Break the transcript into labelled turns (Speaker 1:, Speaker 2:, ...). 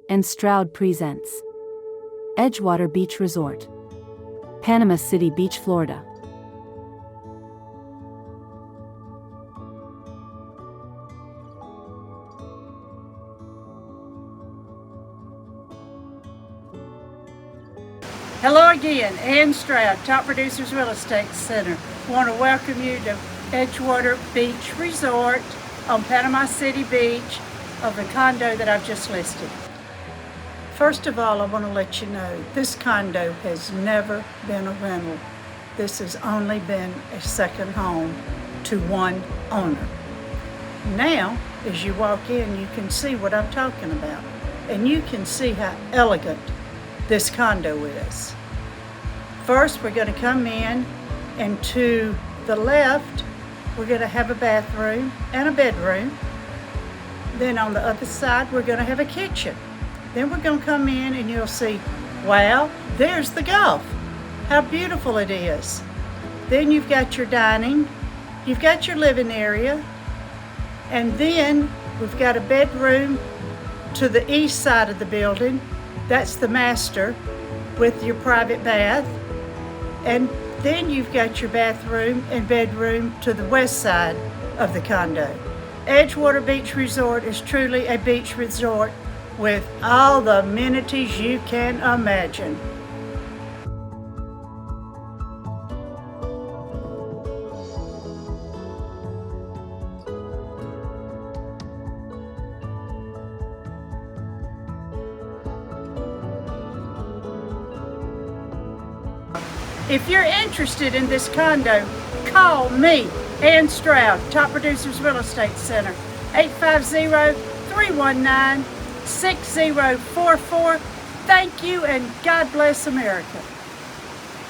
Speaker 1: Anne Stroud presents Edgewater Beach Resort, Panama City Beach, Florida.
Speaker 2: Hello again, Anne Stroud, Top Producers Real Estate Center. I want to welcome you to Edgewater Beach Resort on Panama City Beach of the condo that I've just listed. First of all, I want to let you know this condo has never been a rental. This has only been a second home to one owner. Now, as you walk in, you can see what I'm talking about, and you can see how elegant this condo is. First, we're going to come in, and to the left, we're going to have a bathroom and a bedroom. Then on the other side, we're going to have a kitchen. Then we're going to come in and you'll see, wow, there's the Gulf. How beautiful it is. Then you've got your dining, you've got your living area, and then we've got a bedroom to the east side of the building. That's the master with your private bath. And then you've got your bathroom and bedroom to the west side of the condo. Edgewater Beach Resort is truly a beach resort with all the amenities you can imagine. If you're interested in this condo, call me, Anne Stroud, Top Producers Real Estate Center, 850-319-6044. Thank you, and God bless America.